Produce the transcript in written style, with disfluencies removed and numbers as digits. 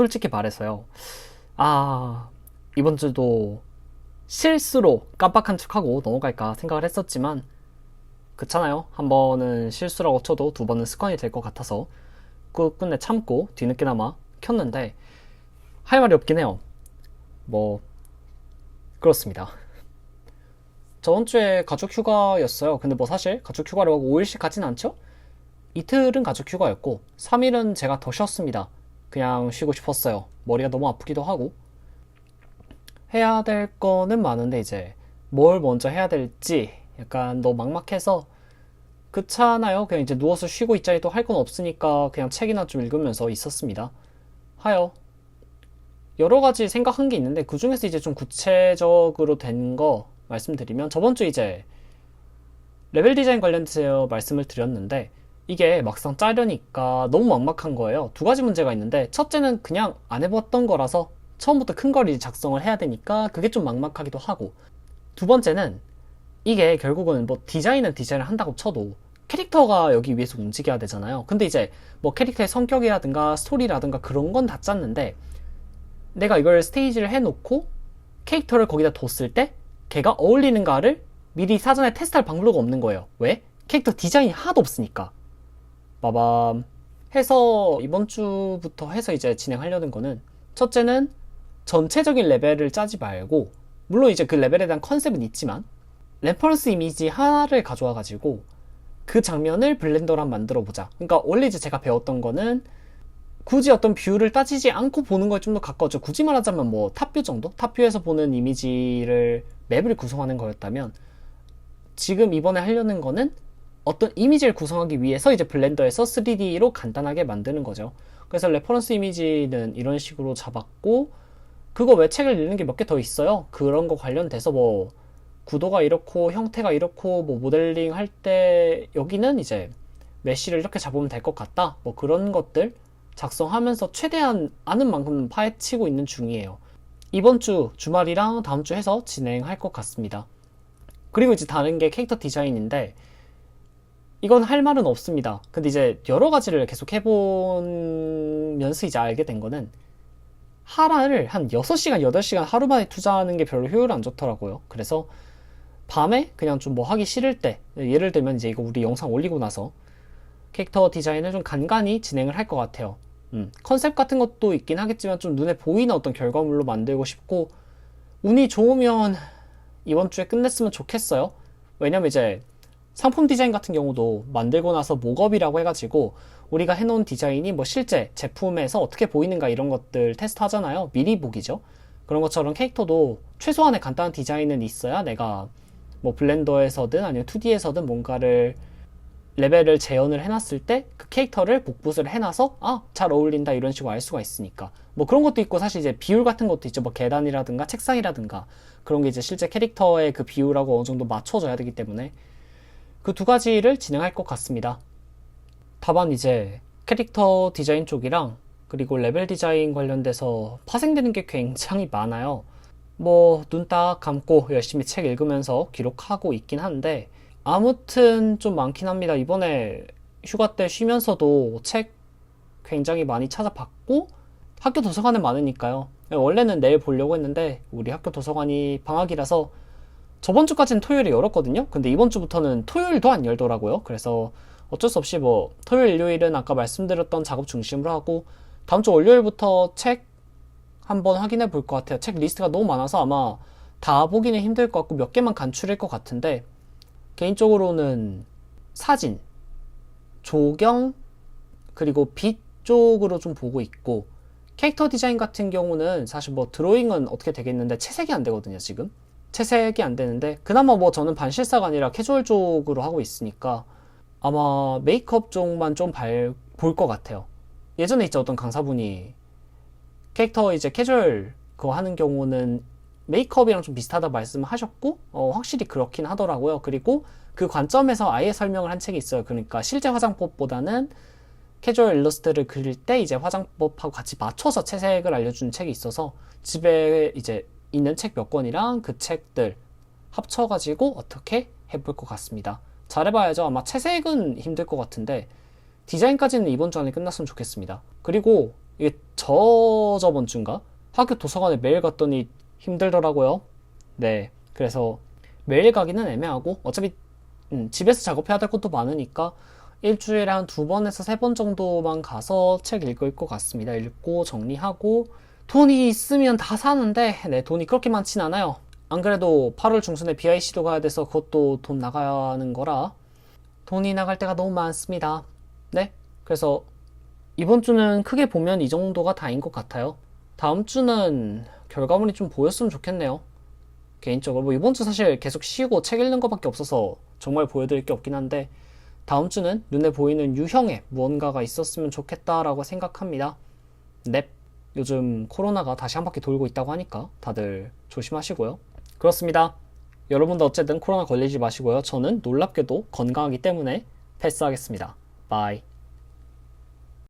솔직히 말해서요. 이번 주도 실수로 깜빡한 척하고 넘어갈까 생각을 했었지만, 그렇잖아요. 한 번은 실수라고 쳐도 두 번은 습관이 될 것 같아서 끝내 참고 뒤늦게나마 켰는데, 할 말이 없긴 해요. 뭐 그렇습니다. 저번 주에 가족 휴가였어요. 근데 뭐 사실 가족 휴가를 하고 5일씩 가진 않죠? 이틀은 가족 휴가였고 3일은 제가 더 쉬었습니다. 그냥 쉬고 싶었어요. 머리가 너무 아프기도 하고. 해야 될 거는 많은데 이제 뭘 먼저 해야 될지 약간 너무 막막해서, 그렇잖아요. 그냥 이제 누워서 쉬고 있자니 또 할 건 없으니까 그냥 책이나 좀 읽으면서 있었습니다. 하여 여러 가지 생각한 게 있는데, 그 중에서 이제 좀 구체적으로 된 거 말씀드리면, 저번 주 이제 레벨 디자인 관련해서 말씀을 드렸는데, 이게 막상 짜려니까 너무 막막한 거예요. 두 가지 문제가 있는데, 첫째는 그냥 안 해봤던 거라서 처음부터 큰 걸 이제 작성을 해야 되니까 그게 좀 막막하기도 하고, 두 번째는 이게 결국은 뭐 디자인은 디자인을 한다고 쳐도 캐릭터가 여기 위에서 움직여야 되잖아요. 근데 이제 뭐 캐릭터의 성격이라든가 스토리라든가 그런 건 다 짰는데, 내가 이걸 스테이지를 해놓고 캐릭터를 거기다 뒀을 때 걔가 어울리는가를 미리 사전에 테스트할 방법이 없는 거예요. 왜? 캐릭터 디자인이 하나도 없으니까. 빠밤. 해서 이번 주부터 해서 이제 진행하려는 거는, 첫째는 전체적인 레벨을 짜지 말고, 물론 이제 그 레벨에 대한 컨셉은 있지만 레퍼런스 이미지 하나를 가져와 가지고 그 장면을 블렌더로 한번 만들어 보자. 그러니까 원래 이제 제가 배웠던 거는 굳이 어떤 뷰를 따지지 않고 보는 거에 좀 더 가까웠죠. 굳이 말하자면 뭐 탑뷰 정도? 탑뷰에서 보는 이미지를 맵을 구성하는 거였다면, 지금 이번에 하려는 거는 어떤 이미지를 구성하기 위해서 이제 블렌더에서 3D로 간단하게 만드는 거죠. 그래서 레퍼런스 이미지는 이런 식으로 잡았고, 그거 외 책을 읽는 게 몇 개 더 있어요. 그런 거 관련돼서 뭐 구도가 이렇고 형태가 이렇고 뭐 모델링 할 때 여기는 이제 메쉬를 이렇게 잡으면 될 것 같다, 뭐 그런 것들 작성하면서 최대한 아는 만큼 파헤치고 있는 중이에요. 이번 주 주말이랑 다음 주 해서 진행할 것 같습니다. 그리고 이제 다른 게 캐릭터 디자인인데, 이건 할 말은 없습니다. 근데 이제 여러 가지를 계속 해보면서 이제 알게 된 거는, 하라를 한 6시간, 8시간 하루 만에 투자하는 게 별로 효율 안 좋더라고요. 그래서 밤에 그냥 좀 뭐 하기 싫을 때, 예를 들면 이제 이거 우리 영상 올리고 나서 캐릭터 디자인을 좀 간간히 진행을 할 것 같아요. 컨셉 같은 것도 있긴 하겠지만 좀 눈에 보이는 어떤 결과물로 만들고 싶고, 운이 좋으면 이번 주에 끝냈으면 좋겠어요. 왜냐면 이제 상품 디자인 같은 경우도 만들고 나서 목업이라고 해가지고 우리가 해놓은 디자인이 뭐 실제 제품에서 어떻게 보이는가 이런 것들 테스트 하잖아요. 미리 보기죠. 그런 것처럼 캐릭터도 최소한의 간단한 디자인은 있어야 내가 뭐 블렌더에서든 아니면 2D에서든 뭔가를 레벨을 재현을 해놨을 때 그 캐릭터를 복붙을 해놔서 잘 어울린다 이런 식으로 알 수가 있으니까. 뭐 그런 것도 있고, 사실 이제 비율 같은 것도 있죠. 뭐 계단이라든가 책상이라든가 그런 게 이제 실제 캐릭터의 그 비율하고 어느 정도 맞춰져야 되기 때문에 그 두 가지를 진행할 것 같습니다. 다만 이제 캐릭터 디자인 쪽이랑 그리고 레벨 디자인 관련돼서 파생되는 게 굉장히 많아요. 뭐 눈 딱 감고 열심히 책 읽으면서 기록하고 있긴 한데, 아무튼 좀 많긴 합니다. 이번에 휴가 때 쉬면서도 책 굉장히 많이 찾아봤고, 학교 도서관에 많으니까요. 원래는 내일 보려고 했는데 우리 학교 도서관이 방학이라서 저번 주까지는 토요일에 열었거든요. 근데 이번 주부터는 토요일도 안 열더라고요. 그래서 어쩔 수 없이 뭐 토요일, 일요일은 아까 말씀드렸던 작업 중심으로 하고, 다음 주 월요일부터 책 한번 확인해 볼 것 같아요. 책 리스트가 너무 많아서 아마 다 보기는 힘들 것 같고 몇 개만 간추릴 것 같은데, 개인적으로는 사진, 조경, 그리고 빛 쪽으로 좀 보고 있고, 캐릭터 디자인 같은 경우는 사실 뭐 드로잉은 어떻게 되겠는데 채색이 안 되거든요. 지금 채색이 안 되는데, 그나마 뭐 저는 반실사가 아니라 캐주얼 쪽으로 하고 있으니까 아마 메이크업 쪽만 좀 볼 것 같아요. 예전에 있죠, 어떤 강사분이 캐릭터 이제 캐주얼 그거 하는 경우는 메이크업이랑 좀 비슷하다 말씀하셨고, 확실히 그렇긴 하더라고요. 그리고 그 관점에서 아예 설명을 한 책이 있어요. 그러니까 실제 화장법보다는 캐주얼 일러스트를 그릴 때 이제 화장법하고 같이 맞춰서 채색을 알려주는 책이 있어서, 집에 이제 있는 책 몇 권이랑 그 책들 합쳐가지고 어떻게 해볼 것 같습니다. 잘해봐야죠. 아마 채색은 힘들 것 같은데 디자인까지는 이번 주 안에 끝났으면 좋겠습니다. 그리고 이게 저번 주인가? 학교 도서관에 매일 갔더니 힘들더라고요. 네. 그래서 매일 가기는 애매하고 어차피 집에서 작업해야 될 것도 많으니까 일주일에 한 2번에서 3번 정도만 가서 책 읽을 것 같습니다. 읽고 정리하고 돈이 있으면 다 사는데 네, 돈이 그렇게 많진 않아요. 안 그래도 8월 중순에 BIC도 가야 돼서 그것도 돈 나가야 하는 거라 돈이 나갈 때가 너무 많습니다. 네. 그래서 이번 주는 크게 보면 이 정도가 다인 것 같아요. 다음 주는 결과물이 좀 보였으면 좋겠네요. 개인적으로 뭐 이번 주 사실 계속 쉬고 책 읽는 것밖에 없어서 정말 보여드릴 게 없긴 한데 다음 주는 눈에 보이는 유형의 무언가가 있었으면 좋겠다라고 생각합니다. 넵. 요즘 코로나가 다시 한 바퀴 돌고 있다고 하니까 다들 조심하시고요. 그렇습니다. 여러분도 어쨌든 코로나 걸리지 마시고요. 저는 놀랍게도 건강하기 때문에 패스하겠습니다. 바이.